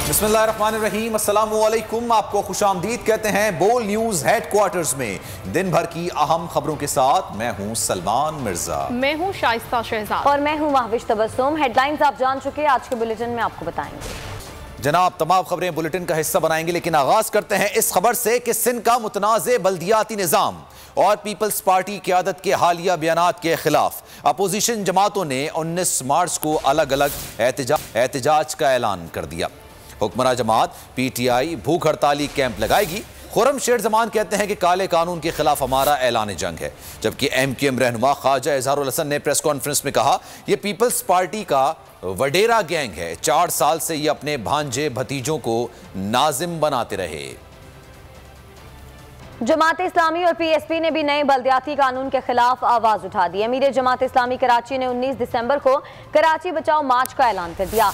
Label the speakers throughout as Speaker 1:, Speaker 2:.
Speaker 1: बिस्मिल्लाहिर्रहमानिर्रहीम, अस्सलामुअलैकुम। आपको खुशामदीद कहते हैं बोल न्यूज हेडक्वार्टर्स में। दिन भर की अहम खबरों के साथ मैं हूं सलमान मिर्जा।
Speaker 2: मैं हूं शाइस्ता शहजाद
Speaker 3: और मैं हूं महविश तबस्सुम। हेडलाइंस आप जान चुके, आज के बुलेटिन में आपको बताएंगे।
Speaker 1: जनाब, तमाम खबरें बुलेटिन का हिस्सा बनाएंगे, लेकिन आगाज करते हैं इस खबर से कि सिंध का मुतनाज़े बल्दियाती निज़ाम और पीपल्स पार्टी क़यादत के हालिया बयानात के खिलाफ अपोजिशन जमातों ने 19 मार्च को अलग अलग एहतजाज का ऐलान कर दिया। हुक्मरान जमात PTI भूख हड़ताली कैंप लगाएगी। खुर्रम शेर जमान कहते हैं कि काले कानून के खिलाफ हमारा ऐलान जंग है, जबकि MQM रहनुमा ख्वाजा इजहारुल हसन ने प्रेस कॉन्फ्रेंस में कहा यह पीपल्स पार्टी का वडेरा गैंग है, 4 साल से ये अपने भांजे भतीजों को नाजिम बनाते रहे।
Speaker 3: जमात इस्लामी और PSP ने भी नए बल्दियाती कानून के खिलाफ आवाज उठा दी। अमीर जमात इस्लामी कराची ने 19 दिसंबर को कराची बचाओ मार्च का ऐलान कर दिया।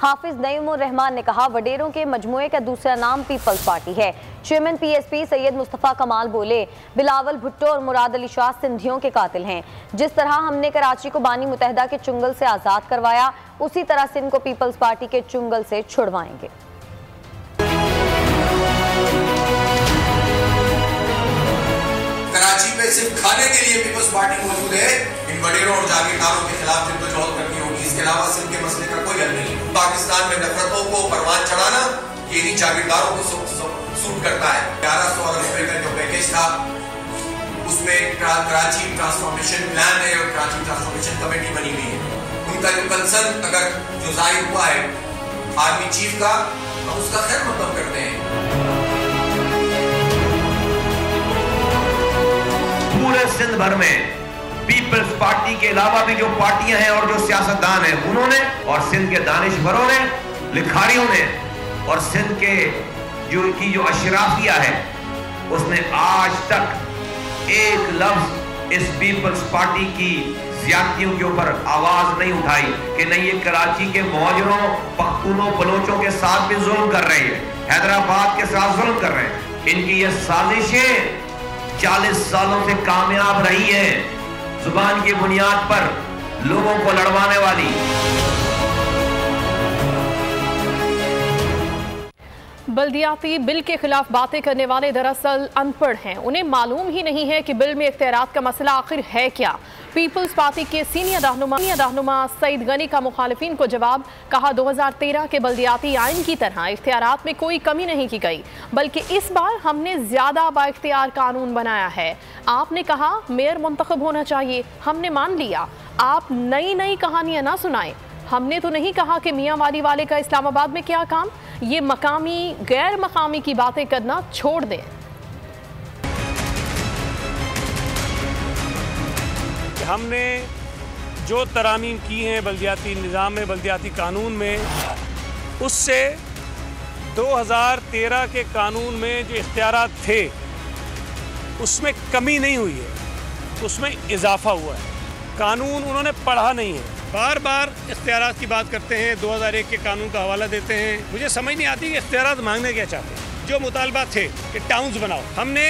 Speaker 3: हाफिज नईमुर रहमान ने कहा वडेरों के मजमुए का दूसरा नाम पीपल्स पार्टी है। चेयरमैन PSP सैयद मुस्तफ़ा कमाल बोले बिलावल भुट्टो और मुराद अली शाह सिंधियों के कातिल हैं। जिस तरह हमने कराची को बानी मुतहदा के चुंगल से आज़ाद करवाया, उसी तरह सिंध को पीपल्स पार्टी के चुंगल से छुड़वाएंगे।
Speaker 4: कराची में सिर्फ खाने के लिए पीपल्स पार्टी मौजूद है। इन वडेरों और जागीरदारों के खिलाफ जद्दोजहद करनी होगी। इसके अलावा सिंध के मसले का कोई हल नहीं। पाकिस्तान में नफरतों को परवान चढ़ाना ये इन्हीं जागीरदारों को सूट करता है। 1100 अरब रुपए का जो पैकेज था उसमें कराची ट्रांसफॉर्मेशन प्लान है और कराची ट्रांसफॉर्मेशन कमेटी बनी हुई है। उनका जो कंसर्न अगर जो जाहिर हुआ है आर्मी चीफ का, हम उसका खैर मकदम करते हैं।
Speaker 5: पूरे सिंध भर में पीपल्स पार्टी के अलावा भी जो पार्टियां हैं और जो सियासतदान हैं उन्होंने, और सिंध के दानिशवरों ने, लिखारियों ने, और सिंध के जो अशराफिया है उसने आज तक एक लफ्ज इस पीपल्स पार्टी की ज्यादतियों के ऊपर आवाज नहीं उठाई कि नहीं ये कराची के मौजरों, पख्तूनों, बलोचों के साथ भी जुल्म कर रहे हैं, हैदराबाद के साथ जुल्म कर रहे हैं। इनकी ये साजिशें 40 सालों से कामयाब रही है, जुबान की बुनियाद पर लोगों को लड़वाने वाली।
Speaker 2: बल्दियाती बिल के खिलाफ बातें करने वाले दरअसल अनपढ़ हैं। उन्हें मालूम ही नहीं है कि बिल में इख्तियारात का मसला आखिर है क्या। पीपल्स पार्टी के सीनियर रहनुमा सईद गनी का मुखालिफिन को जवाब, कहा 2013 के बल्दियाती आइन की तरह इख्तियारात में कोई कमी नहीं की गई, बल्कि इस बार हमने ज्यादा बाइख्तियार कानून बनाया है। आपने कहा मेयर मुंतखब होना चाहिए, हमने मान लिया। आप नई नई कहानियां ना सुनाएं। हमने तो नहीं कहा कि मियाँ वाली वाले का इस्लामाबाद में क्या काम। ये मकामी गैर मकामी की बातें करना छोड़ दें।
Speaker 6: हमने जो तरामीम की हैं बल्दियाती निज़ाम में, बल्दियाती कानून में, उससे 2013 के कानून में जो इख्तियारात थे उसमें कमी नहीं हुई है, उसमें इजाफा हुआ है। कानून उन्होंने पढ़ा नहीं है, बार बार इख्तियारात की बात करते हैं, 2001 के कानून का हवाला देते हैं। मुझे समझ नहीं आती कि इख्तियारात मांगने क्या चाहते हैं। जो मुतालबा थे कि टाउन्स बनाओ, हमने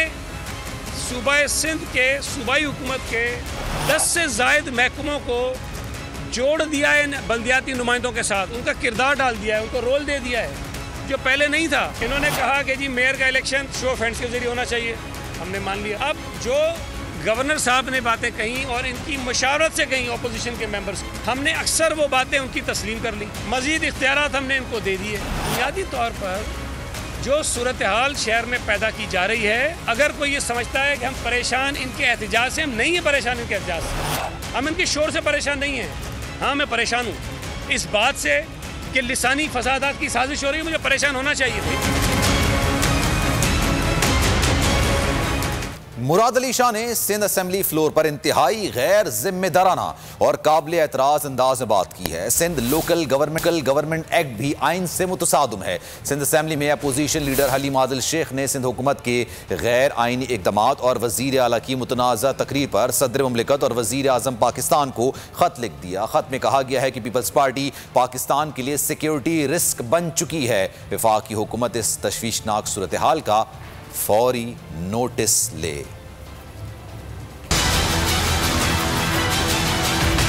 Speaker 6: सूबा सिंध के सूबाई हुकूमत के 10 से ज़ायद महकमों को जोड़ दिया है बल्दियाती नुमाइंदों के साथ, उनका किरदार डाल दिया है, उनको रोल दे दिया है जो पहले नहीं था। इन्होंने कहा कि जी मेयर का इलेक्शन शो ऑफ हैंड्स के जरिए होना चाहिए, हमने मान लिया। अब जो गवर्नर साहब ने बातें कहीं और इनकी मशावरत से कहीं अपोजिशन के मेंबर्स, हमने अक्सर वो बातें उनकी तस्लीम कर ली। मजीद इख्तियारात हमने इनको दे दिए। बुनियादी तौर पर जो सूरत हाल शहर में पैदा की जा रही है, अगर कोई ये समझता है कि हम परेशान इनके एहतजाज से, हम नहीं है परेशान इनके एहतजाज से, हम इनके शोर से परेशान नहीं हैं। हाँ, मैं परेशान हूँ इस बात से कि लिसानी फसादात की साजिश हो रही है, मुझे परेशान होना चाहिए था।
Speaker 1: मुराद अली शाह ने सिंध असेंबली फ्लोर पर इंतहाई गैर जिम्मेदाराना और काबिल एतराज अंदाज में बात की है। सिंध लोकल गवर्नमेंट एक्ट भी आइन से मुतसादम है। सिंध असेंबली में अपोजिशन लीडर हलीम आदिल शेख ने सिंध हुकूमत के गैर आइनी इकदामात और वजीर आला की मुतनाज़ा तकरीर पर सदर मुमलिकत और वजीर आज़म पाकिस्तान को खत लिख दिया। खत में कहा गया है कि पीपल्स पार्टी पाकिस्तान के लिए सिक्योरिटी रिस्क बन चुकी है। वफाकी हुकूमत इस तशवीशनाक सूरत हाल का फौरी नोटिस ले।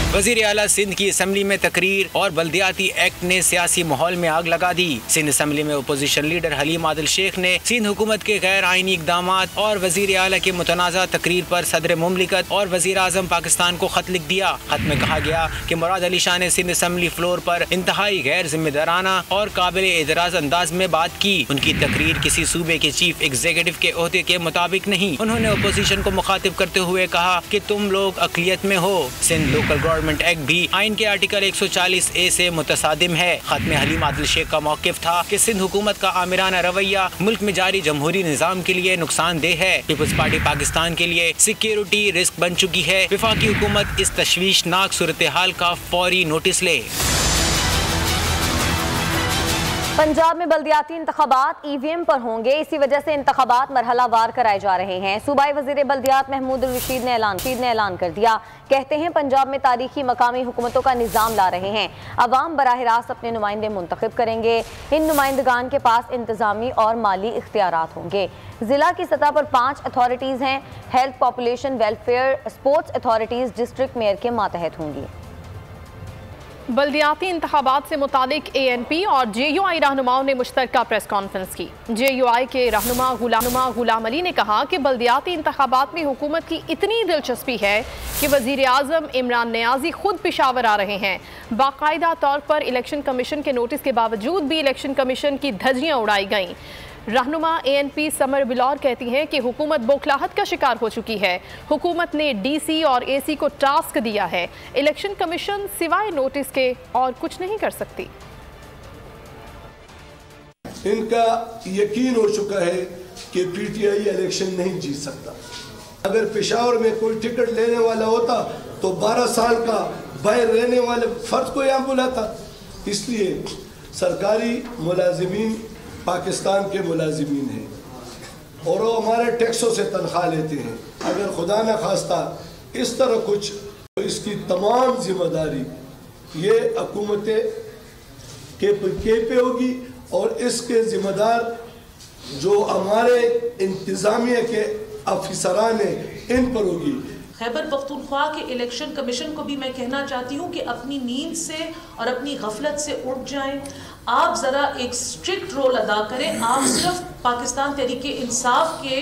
Speaker 7: वजीर आला सिंध की असम्बली में तकरीर और बल्दियाती एक्ट ने सियासी माहौल में आग लगा दी। सिंध असम्बली में अपोजिशन लीडर हलीम आदिल शेख ने सिंध हुकूमत के गैर आईनी इकदाम और वजीर आला की मुतनाज़ा तकरीर पर सदर मुमलिकत और वजीर आजम पाकिस्तान को खत लिख दिया। खत में कहा गया कि मुराद अली शाह ने सिंध असम्बली फ्लोर पर इंतहाई गैर जिम्मेदाराना और काबिल एतराज अंदाज में बात की। उनकी तकरीर किसी सूबे के चीफ एग्जीक्यूटिव के ओहदे के मुताबिक नहीं। उन्होंने अपोजिशन को मुखातिब करते हुए कहा कि तुम लोग अक़लियत में हो। सिंध लोकल गवर्नमेंट एक्ट भी आइन के आर्टिकल 140A से मुतसादिम है। खत में हलीम आदिल शेख का मौक़िफ़ था कि सिंध हुकूमत का आमिराना रवैया मुल्क में जारी जमहूरी निज़ाम के लिए नुकसानदेह है। पीपल्स पार्टी पाकिस्तान के लिए सिक्योरिटी रिस्क बन चुकी है। वफाकी हुकूमत इस तशवीशनाक सूरत हाल का फौरी नोटिस ले।
Speaker 3: पंजाब में बल्दियाती इंतखाबात EVM पर होंगे, इसी वजह से इंतखाबात मरहलावार कराए जा रहे हैं। सूबाई वजीर बल्दियात महमूद उल रशीद ने ऐलान कर दिया। कहते हैं पंजाब में तारीखी मकामी हुकूमतों का निज़ाम ला रहे हैं। अवाम बराह रास्त अपने नुमाइंदे मुंतखब करेंगे। इन नुमाइंदगान के पास इंतजामी और माली इख्तियारात होंगे। जिला की सतह पर 5 अथॉरिटीज़ हैं। Health, population welfare, sports authorities district mayor के मातहत होंगी।
Speaker 2: बल्दियाती इंतखाबात से मुतालिक ANP और JUI रहनुमाओं ने मुश्तरका प्रेस कॉन्फ्रेंस की। JUI के रहनुमा गुलाम अली ने कहा कि बल्दियाती इंतखाबात में हुकूमत की इतनी दिलचस्पी है कि वज़ीर आज़म इमरान नियाज़ी खुद पेशावर आ रहे हैं। बाकायदा तौर पर इलेक्शन कमीशन के नोटिस के बावजूद भी इलेक्शन कमीशन की धज्जियाँ उड़ाई गईं। रहनुमा ANP समर बिलौर कहती हैं कि हुकूमत बौखलाहट का शिकार हो चुकी है। हुकूमत ने DC और AC को टास्क दिया है। इलेक्शन कमीशन सिवाय नोटिस के और कुछ नहीं कर सकती।
Speaker 8: इनका यकीन हो चुका है कि PTI इलेक्शन नहीं जीत सकता। अगर पेशावर में कोई टिकट लेने वाला होता तो 12 साल का बाहर रहने वाले फर्द को यहाँ बुलाता। इसलिए सरकारी मुलाजिमीन पाकिस्तान के मुलाजिमीन हैं और वो हमारे टैक्सों से तनख्वाह लेते हैं। अगर खुदा न खास्ता इस तरह कुछ, तो इसकी तमाम जिम्मेदारी ये हुकूमत के पे होगी और इसके जिम्मेदार जो हमारे इंतज़ामिया के अफसरान हैं इन पर होगी।
Speaker 9: खैबर पख्तूनख्वा के इलेक्शन कमीशन को भी मैं कहना चाहती हूँ कि अपनी नींद से और अपनी गफलत से उठ जाएं। आप ज़रा एक स्ट्रिक्ट रोल अदा करें। आप सिर्फ पाकिस्तान तहरीके इंसाफ के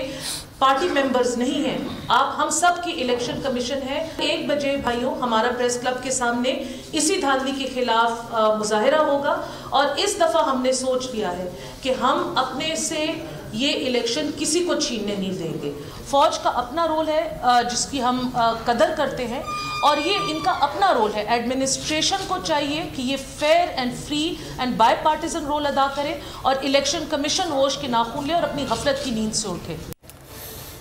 Speaker 9: पार्टी मेंबर्स नहीं हैं, आप हम सब की इलेक्शन कमीशन है। 1 बजे भाइयों हमारा प्रेस क्लब के सामने इसी धांधली के खिलाफ मुजाहिरा होगा और इस दफ़ा हमने सोच लिया है कि हम अपने से ये इलेक्शन किसी को छीनने नहीं देंगे। फौज का अपना रोल है जिसकी हम कदर करते हैं और ये इनका अपना रोल है। एडमिनिस्ट्रेशन को चाहिए कि ये fair and free and bipartisan role अदा करे और इलेक्शन कमीशन होश के नाखून ले और अपनी गफलत की नींद से उठे।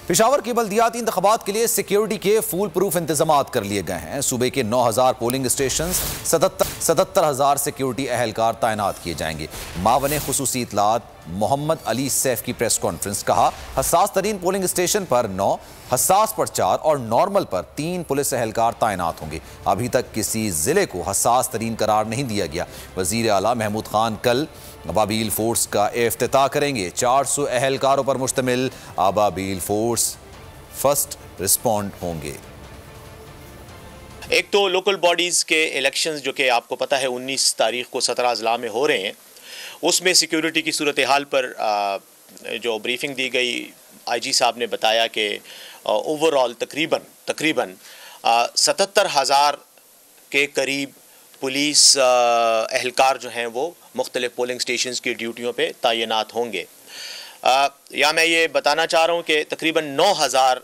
Speaker 1: पेशावर के बल्दियाती इंतखाबात के लिए सिक्योरिटी के फुल प्रूफ इंतजाम कर लिए गए हैं। सूबे के 9000 पोलिंग स्टेशन 77,000 सिक्योरिटी अहलकार तैनात किए जाएंगे। मावने खुसूसी इतलात मोहम्मद अली सैफ की प्रेस कॉन्फ्रेंस। कहा हसास तरीन पोलिंग स्टेशन पर 9, हसास पर 4 और नॉर्मल पर 3 पुलिस अहलकार तैनात होंगे। अभी तक किसी जिले को हसास तरीन करार नहीं दिया गया। वजीर आला महमूद खान कल अबाबील फोर्स का इफ्तिताह करेंगे। 400 अहलकारों पर मुश्तमिल अबाबील फोर्स फर्स्ट रिस्पॉन्ड होंगे।
Speaker 10: एक तो लोकल बॉडीज़ के इलेक्शंस जो कि आपको पता है 19 तारीख को 17 अजला में हो रहे हैं, उसमें सिक्योरिटी की सूरत हाल पर जो ब्रीफिंग दी गई, IG साहब ने बताया कि ओवरऑल तकरीबन 77,000 के करीब पुलिस अहलकार जो हैं वो मुख्तलिफ पोलिंग स्टेशंस की ड्यूटियों पे तैनात होंगे। या मैं ये बताना चाह रहा हूँ कि तकरीबन 9,000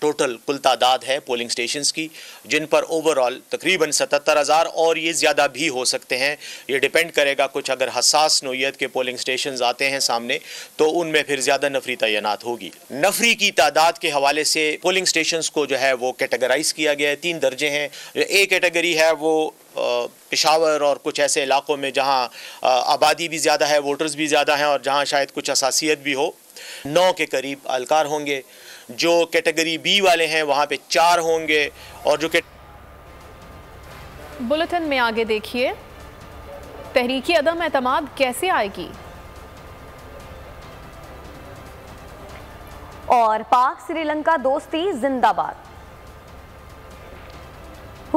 Speaker 10: टोटल कुल तादाद है पोलिंग स्टेशंस की, जिन पर ओवरऑल तकरीबन 77,000 और ये ज़्यादा भी हो सकते हैं। ये डिपेंड करेगा, कुछ अगर हसास नौइयत के पोलिंग स्टेशंस आते हैं सामने तो उनमें फिर ज़्यादा नफरी तैनात होगी। नफरी की तादाद के हवाले से पोलिंग स्टेशंस को जो है वो कैटेगराइज किया गया है। 3 दर्जे हैं। ए कैटेगरी है वो पेशावर और कुछ ऐसे इलाकों में जहाँ आबादी भी ज़्यादा है, वोटर्स भी ज़्यादा हैं और जहाँ शायद कुछ हसासियत भी हो, 9 के करीब अहलकार होंगे। जो कैटेगरी B वाले हैं वहाँ पे 4 होंगे और जो
Speaker 2: बुलेटिन में आगे देखिए, तहरीकी अदम एतमाद कैसे आएगी
Speaker 3: और पाक श्रीलंका दोस्ती जिंदाबाद।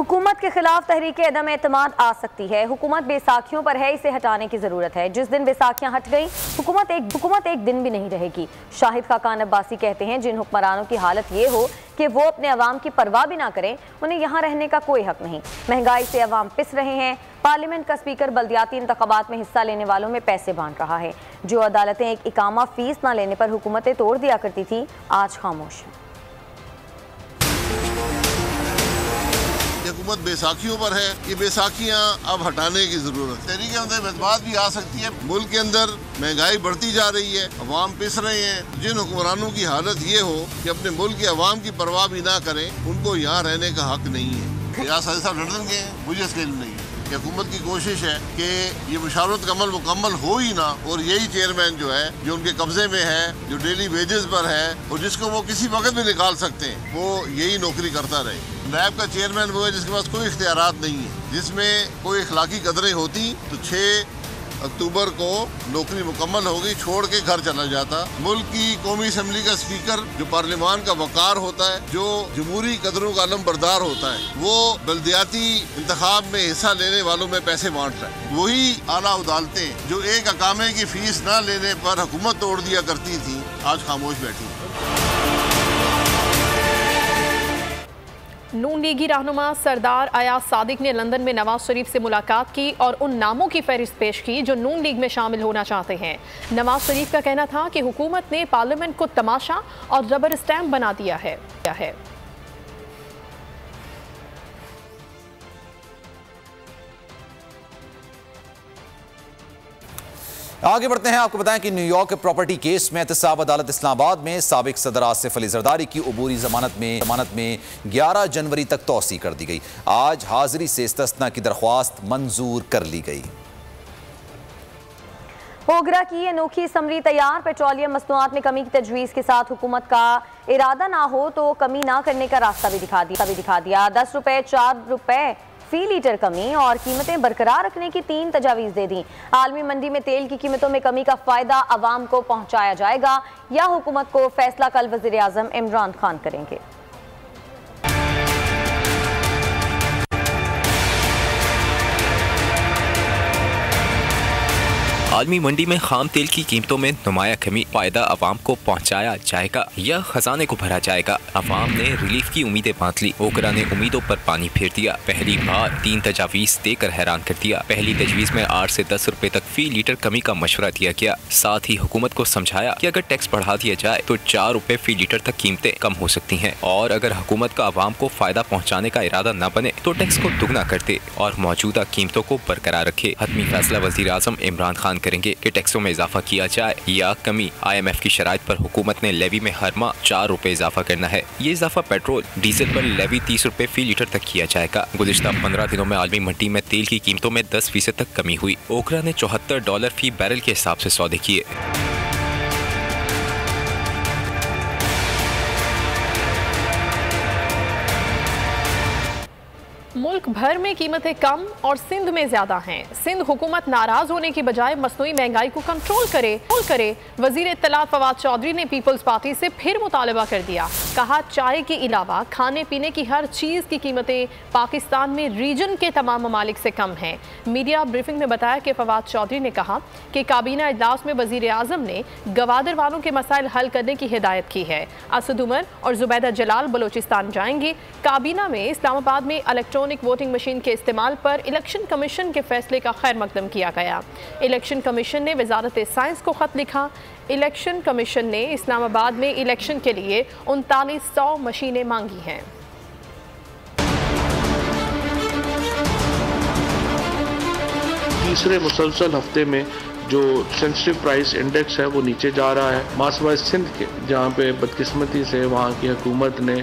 Speaker 3: हुकूमत के खिलाफ तहरीक अदम एतमाद आ सकती है। हुकूमत बैसाखियों पर है, इसे हटाने की जरूरत है। जिस दिन बैसाखियां हट गई हुकूमत एक दिन भी नहीं रहेगी। शाहिद खाकान अब्बासी कहते हैं, जिन हुक्मरानों की हालत ये हो कि वो अपने अवाम की परवाह भी ना करें, उन्हें यहाँ रहने का कोई हक नहीं। महंगाई से अवाम पिस रहे हैं। पार्लियामेंट का स्पीकर बल्दियाती इंतखाबात में हिस्सा लेने वालों में पैसे बांट रहा है। जो अदालतें एक इकामा फीस ना लेने पर हुकूमतें तोड़ दिया करती थी, आज खामोश है।
Speaker 11: हुकूमत बैसाखियों पर है कि बैसाखियां अब हटाने की जरूरत है। तहरीक अदम एतमाद भी आ सकती है। मुल्क के अंदर महंगाई बढ़ती जा रही है, अवाम पिस रहे हैं। जिन हुक्मरानों की हालत ये हो कि अपने मुल्क के अवाम की परवाह भी ना करें, उनको यहाँ रहने का हक नहीं है। यहाँ साजिद साहब लंदन गए हैं, मुझे इसके इल्म नहीं है। हुकूमत की कोशिश है कि ये मुशावरत का अमल मुकम्मल हो ही ना, और यही चेयरमैन जो है, जो उनके कब्जे में है, जो डेली वेजेस पर है और जिसको वो किसी वक्त भी निकाल सकते हैं, वो यही नौकरी करता रहे। नैब का चेयरमैन वो है जिसके पास कोई इख्तियारात नहीं है। जिसमें कोई अखलाकी कदरें होती तो 6 अक्टूबर को नौकरी मुकम्मल हो गई, छोड़ के घर चला जाता। मुल्क की कौमी असम्बली का स्पीकर, जो पार्लियामान का वकार होता है, जो जमहूरी कदरों का अलम बरदार होता है, वो बल्दियाती इंतखाब में हिस्सा लेने वालों में पैसे बांट रहा है। वही आला अदालतें जो एक अकामे की फीस न लेने पर हुकूमत तोड़ दिया करती थी, आज खामोश बैठी।
Speaker 2: नून लीगी रहनुमा सरदार अयाज सादिक ने लंदन में नवाज शरीफ से मुलाकात की और उन नामों की फहरिस्त पेश की जो नून लीग में शामिल होना चाहते हैं। नवाज शरीफ का कहना था कि हुकूमत ने पार्लियामेंट को तमाशा और रबर स्टैम्प बना दिया है।
Speaker 1: आगे बढ़ते हैं। आपको बताएं कि न्यूयॉर्क प्रॉपर्टी केस में एहतसाब अदालत इस्लामाबाद में साबिक सदर आसिफ अली जरदारी की अबूरी जमानत में 11 जनवरी तक तौसी कर दी गई। आज हाजिरी से इस्तिस्ना की दरख्वास्त मंजूर कर ली गई।
Speaker 3: ओगरा की अनोखी समरी तैयार। पेट्रोलियम मसनूआत में कमी की तजवीज़ के साथ हुकूमत का इरादा ना हो तो कमी ना करने का रास्ता भी दिखा दिया। 10 रुपए 4 रुपए फी लीटर कमी और कीमतें बरकरार रखने की 3 तजावीज़ दे दी। आलमी मंडी में तेल की कीमतों में कमी का फायदा अवाम को पहुंचाया जाएगा या हुकूमत को फैसला कल वज़ीर आज़म इमरान खान करेंगे।
Speaker 12: आलमी मंडी में खाम तेल की कीमतों में नुमाया कमी, फायदा अवाम को पहुंचाया जाएगा या खजाने को भरा जाएगा। अवाम ने रिलीफ की उम्मीदें बांध ली। ओकरा ने उम्मीदों पर पानी फेर दिया। पहली बार 3 तजावीज देकर हैरान कर दिया। पहली तजवीज में 8 से 10 रुपए तक फी लीटर कमी का मशवरा दिया गया। साथ ही हुकूमत को समझाया कि अगर टैक्स बढ़ा दिया जाए तो 4 रुपए फी लीटर तक कीमतें कम हो सकती हैं, और अगर हुकूमत का अवाम को फायदा पहुँचाने का इरादा न बने तो टैक्स को दुगना कर दे और मौजूदा कीमतों को बरकरार रखे। हतमी फैसला वज़ीर आज़म इमरान खान करेंगे कि टैक्सों में इजाफा किया जाए या कमी। IMF की शराइत पर हुकूमत ने लेवी में हर माह 4 रुपए इजाफा करना है। ये इजाफा पेट्रोल डीजल पर लेवी 30 रुपए फी लीटर तक किया जाएगा। गुज़िश्ता 15 दिनों में आलमी मंडी में तेल की कीमतों में 10% तक कमी हुई। ओकरा ने $74 फी बैरल के हिसाब से सौदे किए।
Speaker 2: मुल्क भर में कीमतें कम और सिंध में ज्यादा हैं। सिंध हुकूमत नाराज होने की बजाय मसनूई महंगाई को कंट्रोल करे। वजीर इत्तलात फवाद चौधरी ने पीपल्स पार्टी से फिर मुतालबा कर दिया। कहा, चाय के अलावा खाने पीने की हर चीज की कीमतें पाकिस्तान में रीजन के तमाम ममालिक से कम हैं। मीडिया ब्रीफिंग में बताया कि फवाद चौधरी ने कहा कि काबीना इजलास में वजीर आजम ने गवादर वालों के मसाइल हल करने की हिदायत की है। असद उमर और जुबैदा जलाल बलोचिस्तान जाएंगे। काबीना में इस्लामाबाद में इलेक्ट्रॉनिक वोटिंग मशीन के इस्तेमाल पर इलेक्शन कमीशन के फैसले का खैर मकदम किया गया। इलेक्शन कमीशन ने वजारत साइंस को खत लिखा। इलेक्शन कमीशन ने इस्लामाबाद में इलेक्शन के लिए 3900 मशीनें मांगी हैं।
Speaker 13: तीसरे मुसलसल हफ्ते में जो सेंसिटिव प्राइस इंडेक्स है वो नीचे जा रहा है। मासवाई सिंध के जहाँ पे बदकिस्मती से वहाँ की हुकूमत ने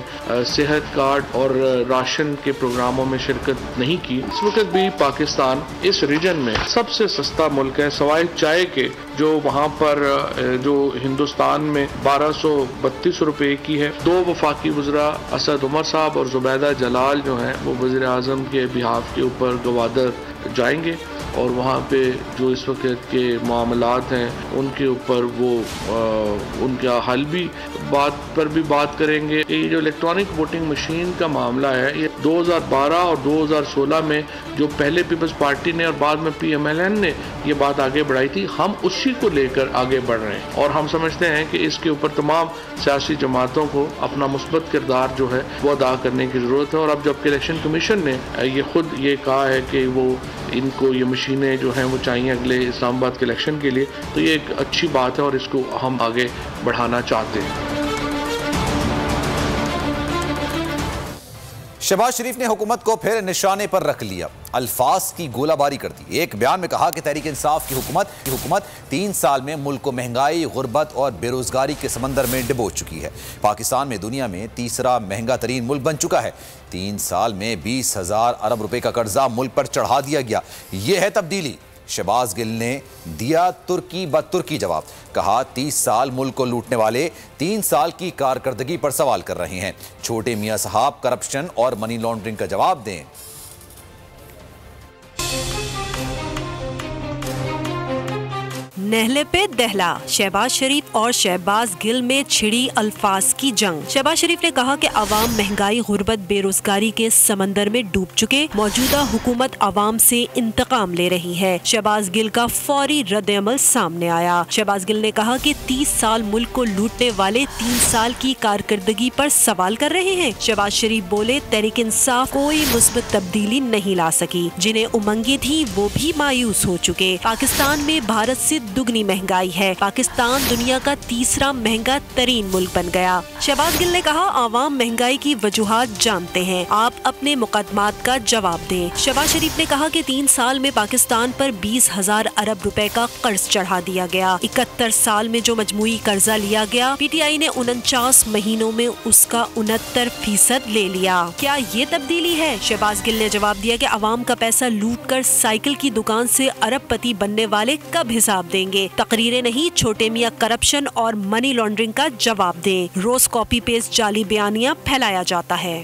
Speaker 13: सेहत कार्ड और राशन के प्रोग्रामों में शिरकत नहीं की, इस वक्त भी पाकिस्तान इस रीजन में सबसे सस्ता मुल्क है सवाए चाय के, जो वहाँ पर जो हिंदुस्तान में 1232 रुपए की है। 2 वफाकी वज़रा असद उमर साहब और जुबैदा जलाल जो हैं वो वज़ीर आज़म के बिहाफ के ऊपर गवादर जाएंगे और वहाँ पे जो इस वक्त के मामलात हैं उनके ऊपर वो उनका हल भी बात करेंगे। ये जो इलेक्ट्रॉनिक वोटिंग मशीन का मामला है, ये 2012 और 2016 में जो पहले पीपल्स पार्टी ने और बाद में PMLN ने ये बात आगे बढ़ाई थी, हम उसी को लेकर आगे बढ़ रहे हैं और हम समझते हैं कि इसके ऊपर तमाम सियासी जमातों को अपना मुस्बत किरदार जो है वो अदा करने की ज़रूरत है। और अब जबकि इलेक्शन कमीशन ने ये खुद ये कहा है कि वो इनको ये मशीनें जो हैं वो चाहिए अगले इस्लामाबाद के इलेक्शन के लिए, तो ये एक अच्छी बात है और इसको हम आगे बढ़ाना चाहते हैं।
Speaker 1: शहबाज शरीफ ने हुकूमत को फिर निशाने पर रख लिया, अल्फाज की गोलाबारी कर दी। एक बयान में कहा कि तहरीक इंसाफ की हुकूमत 3 साल में मुल्क को महंगाई, गुर्बत और बेरोजगारी के समंदर में डुबो चुकी है। पाकिस्तान में दुनिया में तीसरा महंगा तरीन मुल्क बन चुका है। 3 साल में 20,000 अरब रुपए का कर्जा मुल्क पर चढ़ा दिया गया। यह है तब्दीली। शहबाज गिल ने दिया तुर्की ब तुर्की जवाब। कहा 30 साल मुल्क को लूटने वाले 3 साल की कारकर्दगी पर सवाल कर रहे हैं। छोटे मियां साहब करप्शन और मनी लॉन्ड्रिंग का जवाब दें।
Speaker 14: नहले पे दहला, शहबाज शरीफ और शहबाज गिल में छिड़ी अल्फाज की जंग। शहबाज शरीफ ने कहा कि अवाम महंगाई, गुर्बत, बेरोजगारी के समंदर में डूब चुके, मौजूदा हुकूमत अवाम से इंतकाम ले रही है। शहबाज गिल का फौरी रद्द-ए-अमल सामने आया। शहबाज गिल ने कहा कि 30 साल मुल्क को लूटने वाले 3 साल की कारकर्दगी पर सवाल कर रहे हैं। शहबाज शरीफ बोले, तहरीक इंसाफ कोई मुस्बत तब्दीली नहीं ला सकी, जिन्हें उमंगें थी वो भी मायूस हो चुके। पाकिस्तान में भारत से दुगनी महंगाई है। पाकिस्तान दुनिया का तीसरा महंगा तरीन मुल्क बन गया। शहबाज गिल ने कहा, आवाम महंगाई की वजूहात जानते हैं, आप अपने मुकदमात का जवाब दें। शहबाज शरीफ ने कहा कि 3 साल में पाकिस्तान पर 20,000 अरब रुपए का कर्ज चढ़ा दिया गया। 71 साल में जो मजमूई कर्जा लिया गया, PTI ने 49 महीनों में उसका 69% ले लिया। क्या ये तब्दीली है? शहबाज गिल ने जवाब दिया कि आवाम का पैसा लूट कर साइकिल की दुकान से अरबपति बनने वाले कब हिसाब देंगे? तकरीरें नहीं, छोटे मियां करप्शन और मनी लॉन्ड्रिंग का जवाब दें। रोज कॉपी पेस्ट जाली बयानियां फैलाया जाता है।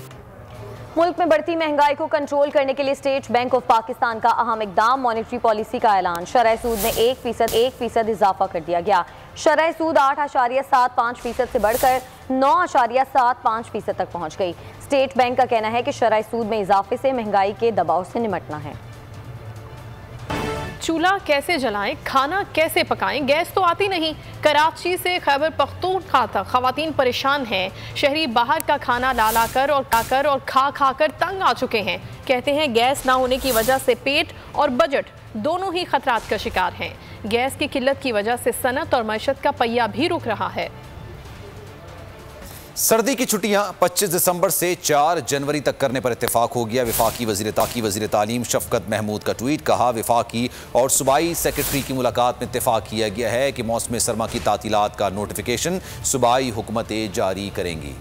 Speaker 3: मुल्क में बढ़ती महंगाई को कंट्रोल करने के लिए स्टेट बैंक ऑफ पाकिस्तान का अहम इकदाम, मॉनेटरी पॉलिसी का ऐलान। शरह सूद में 1% इजाफा कर दिया गया। शरह सूद 8.75% से बढ़कर 9.75% तक पहुंच गई। स्टेट बैंक का कहना है कि शरह सूद में इजाफे से महंगाई के दबाव से निपटना है।
Speaker 2: चूल्हा कैसे जलाएं, खाना कैसे पकाएं, गैस तो आती नहीं। कराची से खैबर पख्तूनख्वा तक खवातीन परेशान हैं। शहरी बाहर का खाना ला कर और खा कर तंग आ चुके हैं। कहते हैं गैस ना होने की वजह से पेट और बजट दोनों ही खतरात का शिकार हैं। गैस की किल्लत की वजह से सनत और मईशत का पहिया भी रुक रहा है।
Speaker 1: सर्दी की छुट्टियां 25 दिसंबर से 4 जनवरी तक करने पर इत्तेफाक हो गया। वफाकी वज़ीर तालीम शफकत महमूद का ट्वीट। कहा, वफाकी और सूबाई सेक्रेटरी की मुलाकात में इत्तेफाक किया गया है कि मौसम सरमा की तातीलात का नोटिफिकेशन सूबाई हुकूमतें जारी करेंगी।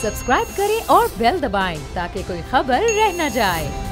Speaker 15: सब्सक्राइब करें और बेल दबाएं ताकि कोई खबर रह न जाए।